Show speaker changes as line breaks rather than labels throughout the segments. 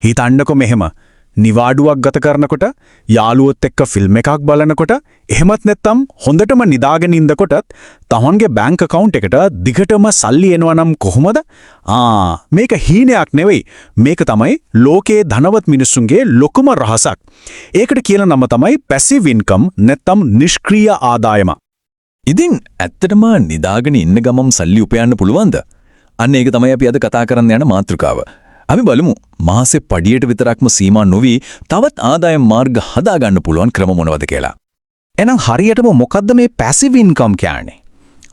හිතන්නකො මෙහෙම නිවාඩුවක් ගත කරනකොට යාළුවොත් එක්ක ෆිල්ම් එකක් බලනකොට එහෙමත් නැත්නම් හොඳටම නිදාගෙන ඉඳකොටත් තමන්ගේ බැංක් account එකට දිගටම සල්ලි එනවනම් කොහොමද? මේක හීනයක් නෙවෙයි. මේක තමයි ලෝකයේ ධනවත් මිනිස්සුන්ගේ ලොකුම රහසක්. ඒකට කියන නම තමයි passive income නැත්නම් නිෂ්ක්‍රීය ආදායම.
ඉතින් ඇත්තටම නිදාගෙන ඉන්න ගමම් සල්ලි උපයන්න පුළුවන්ද? අන්න ඒක තමයි අපි අද කතා කරන්න යන මාතෘකාව. අපි බලමු මාසෙ පඩියට විතරක්ම සීමා නොවි තවත් ආදායම් මාර්ග හදාගන්න පුළුවන් ක්‍රම මොනවද කියලා.
එහෙනම් හරියටම මොකද්ද මේ passive income කියන්නේ?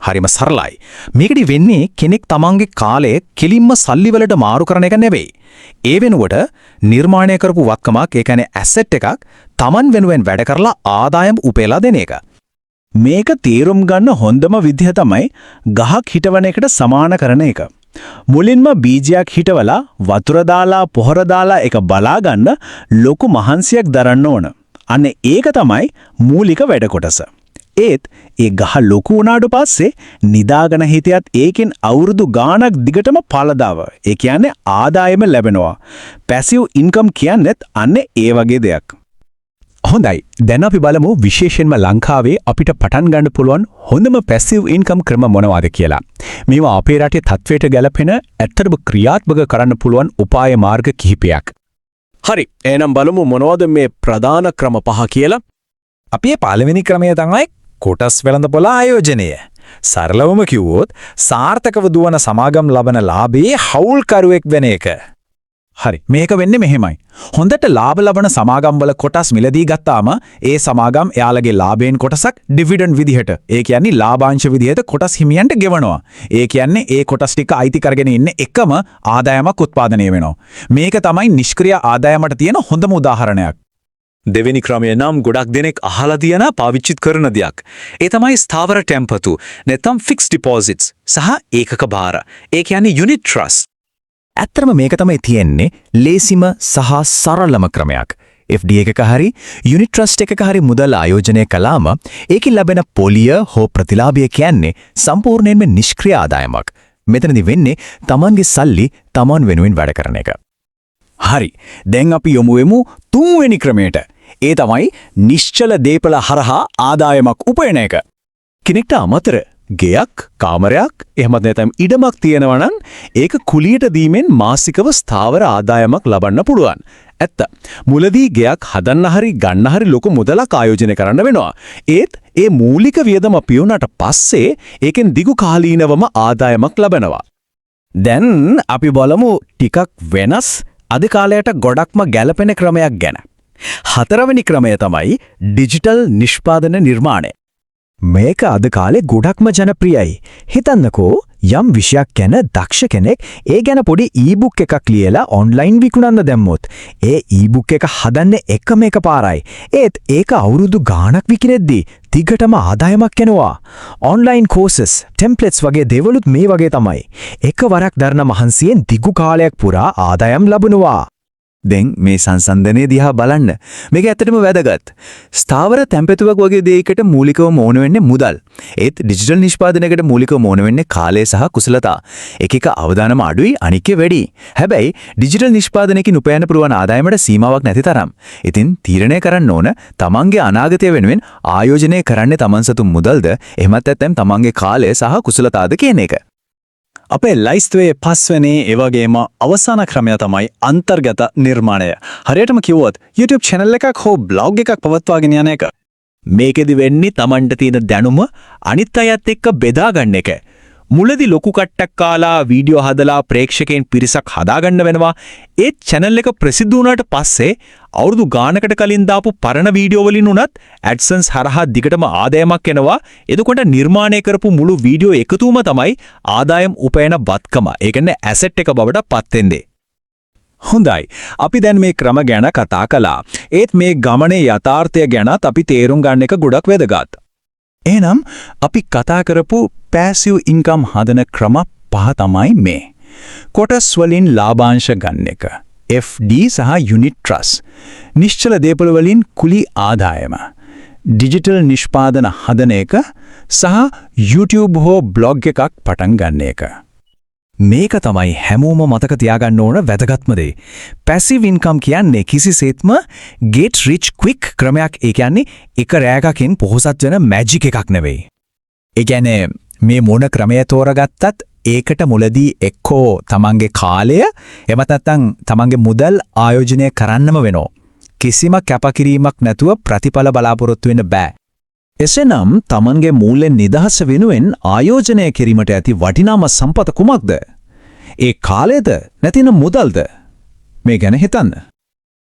හරිම සරලයි. මේකෙදි වෙන්නේ කෙනෙක් තමන්ගේ කාලය කෙලින්ම සල්ලි වලට මාරු කරන එක නෙවෙයි. ඒ වෙනුවට නිර්මාණය කරපු වත්කමක්, ඒ කියන්නේ asset එකක් තමන් වෙනුවෙන් වැඩ කරලා ආදායම් උපයලා දෙන එක. මේක තීරුම් ගන්න හොඳම විදිහ තමයි ගහක් හිටවන එකට සමාන කරන එක. මුලින්ම බීජයක් හිටවලා වතුර දාලා පොහොර දාලා ඒක බලා ගන්න ලොකු මහන්සියක් දරන්න ඕන. අන්න ඒක තමයි මූලික වැඩ කොටස. ඒත් ඒ ගහ ලොකු වුණාට පස්සේ නිදාගෙන හිටියත් ඒකෙන් අවුරුදු ගාණක් දිගටම පළදාව. ඒ කියන්නේ ආදායම ලැබෙනවා. passive income කියන්නේත් අන්න ඒ වගේ දෙයක්. හොඳයි. දැන් අපි බලමු විශේෂයෙන්ම ලංකාවේ අපිට පටන් ගන්න පුළුවන් හොඳම passive income ක්‍රම මොනවාද කියලා. මේවා අපේ රටේ තත්වයට ගැලපෙන ඇත්තටම ක්‍රියාත්මක කරන්න පුළුවන් උපාය මාර්ග කිහිපයක්.
හරි. එහෙනම් බලමු මොනවද මේ ප්‍රධාන ක්‍රම පහ කියලා.
අපේ පළවෙනි ක්‍රමය තමයි කොටස් වෙළඳපොළ ආයෝජනය. සරලවම කිව්වොත් සාර්ථකව දුවන සමාගම් ලබන ලාභයේ හවුල්කරුවෙක් වෙන එක.
හරි. මේක වෙන්නේ මෙහෙමයි. හොඳට ලාභ ලබන සමාගම් වල කොටස් මිලදී ගත්තාම ඒ සමාගම් එයාලගේ ලාභයෙන් කොටසක් ඩිවිඩන්ඩ් විදිහට, ඒ කියන්නේ ලාභාංශ විදිහට කොටස් හිමියන්ට ගෙවනවා. ඒ කියන්නේ ඒ කොටස් ටික අයිති කරගෙන ඉන්න එකම ආදායමක් උත්පාදනය වෙනවා. මේක තමයි නිෂ්ක්‍රීය ආදායමට තියෙන හොඳම උදාහරණයක්.
දෙවෙනි ක්‍රමය නම් ගොඩක් දෙනෙක් අහලා තියෙන පාවිච්චි කරන දෙයක්. ඒ තමයි ස්ථාවර ටෙම්පතු නැත්නම් ෆික්ස් ඩිපොසිට්ස් සහ ඒකක භාර. ඒ කියන්නේ යුනිට් ට්‍රස්ට්.
ඇත්තම මේක තමයි තියෙන්නේ ලේසිම සහ සරලම ක්‍රමයක්. FD එකක හරි යුනිට් ට්‍රස්ට් එකක හරි මුදල් ආයෝජනය කළාම ඒකෙන් ලැබෙන පොලිය හෝ ප්‍රතිලාභය කියන්නේ සම්පූර්ණයෙන්ම නිෂ්ක්‍රීය ආදායමක්. මෙතනදි වෙන්නේ Tamanගේ සල්ලි Taman වෙනුවෙන් වැඩ කරන එක.
හරි. දැන් අපි යමු වෙමු තුන්වෙනි ක්‍රමයට. ඒ තමයි නිශ්චල දීපල හරහා ආදායමක් උපයන එක. කෙනෙක්ට අමතර ගෙයක්, කාමරයක්, එහෙමත් නැත්නම් ඉඩමක් තියෙනවා නම් ඒක කුලියට දීමෙන් මාසිකව ස්ථාවර ආදායමක් ලබන්න පුළුවන්. ඇත්ත. මුලදී ගෙයක් හදන්න හරි ගන්න හරි ලොකු මුදලක් ආයෝජනය කරන්න වෙනවා. ඒත් ඒ මූලික වියදම පියුණාට පස්සේ ඒකෙන් දිගු කාලීනවම ආදායමක් ලබනවා. දැන් අපි බලමු ටිකක් වෙනස් අද කාලයට ගොඩක්ම ගැළපෙන ක්‍රමයක් ගැන. හතරවෙනි ක්‍රමය තමයි ඩිජිටල් නිෂ්පාදන නිර්මාණය. මේක අද කාලේ ගොඩක්ම ජනප්‍රියයි. හිතන්නකෝ යම් විෂයක් ගැන දක්ෂ කෙනෙක් ඒ ගැන පොඩි ඊබුක් එකක් ලියලා ඔන්ලයින් විකුණන්න දැම්මොත් ඒ ඊබුක් එක හදන්නේ එකම එක පාරයි. ඒත් ඒක අවුරුදු ගාණක් විකිනෙද්දී දිගටම ආදායමක් එනවා. ඔන්ලයින් කෝසස්, ටෙම්ප්ලේට්ස් වගේ දේවලුත් මේ වගේ තමයි. එකවරක් දරන මහන්සියෙන් දිගු කාලයක් පුරා ආදායම් ලබනවා.
දැන් මේ සංසන්දනයේ දිහා බලන්න. මේක ඇත්තටම වැදගත්. ස්ථාවර තැම්පතුවක් වගේ දෙයකට මූලිකවම ඕන වෙන්නේ මුදල්. ඒත් ඩිජිටල් නිෂ්පාදනයකට මූලිකවම ඕන වෙන්නේ කාලය සහ කුසලතා. එකක අවදානම අඩුයි, අනිකේ වැඩි. හැබැයි ඩිජිටල් නිෂ්පාදනයකින් උපයන්න පුළුවන් ආදායමට සීමාවක් නැති තරම්. ඉතින් තීරණය කරන්න ඕන තමන්ගේ අනාගතය වෙනුවෙන් ආයෝජනය කරන්නේ තමන් සතු මුදල්ද, එහෙමත් නැත්නම් තමන්ගේ කාලය සහ කුසලතාවද කියන එක.
අපේ ලයිස්තුවේ පස්වෙනි ඒ වගේම අවසාන ක්‍රමය තමයි අන්තර්ගත නිර්මාණය. හරියටම කිව්වොත් YouTube channel එකක් හෝ blog එකක් පවත්වාගෙන යන එක.
මේකෙදි වෙන්නේ Tamanට තියෙන දැනුම අනිත් අයත් එක්ක බෙදා ගන්න එක. මුලදී ලොකු කට්ටක් කාලා වීඩියෝ හදලා ප්‍රේක්ෂකයන් පිරිසක් හදාගන්න වෙනවා. ඒ channel එක ප්‍රසිද්ධ වුණාට පස්සේ අවුරුදු ගානකට කලින් දාපු පරණ වීඩියෝ වලින් උනත් AdSense හරහා දිගටම ආදායමක් එනවා. එතකොට නිර්මාණය කරපු මුළු වීඩියෝ එකතුවම තමයි ආදායම් උපයන බත්කම. ඒ කියන්නේ asset එක බවට පත් වෙන්නේ. හොඳයි. අපි දැන් මේ ක්‍රම ගැන කතා කළා. ඒත් මේ ගමනේ යථාර්ථය ගැනත් අපි තේරුම් ගන්න එක ගොඩක් වැදගත්. එහෙනම් අපි කතා කරපු passive income හදන ක්‍රම පහ තමයි මේ. කොටස් වලින් ලාභාංශ ගන්න එක. FD සහ යුනිට් ට්‍රස්ට්. නිශ්චල දේපොළ වලින් කුලි ආදායම. ඩිජිටල් නිෂ්පාදන හදන එක සහ YouTube හෝ බ්ලොග් එකක් පටන් ගන්න එක. මේක තමයි හැමෝම මතක තියාගන්න ඕන වැදගත්ම දේ. පැසිව් ඉන්කම් කියන්නේ කිසිසේත්ම get rich quick ක්‍රමයක්. ඒ කියන්නේ එක රැයකකින් පොහොසත් වෙන මැජික් එකක් නෙවෙයි. ඒ කියන්නේ මේ මොන ක්‍රමය තෝරගත්තත් ඒකට මුලදී එක්කෝ තමන්ගේ කාලය එමත් නැත්නම් තමන්ගේ මුදල් ආයෝජනය කරන්නම වෙනවා. කිසිම කැපකිරීමක් නැතුව ප්‍රතිඵල බලාපොරොත්තු වෙන්න බෑ. එසේනම් තමන්ගේ මූල්‍ය නිදහස වෙනුවෙන් ආයෝජනය කිරීමට ඇති වටිනාම සම්පත කුමක්ද? ඒ කාලයද නැතිනම් මුදල්ද? මේ ගැන හිතන්න.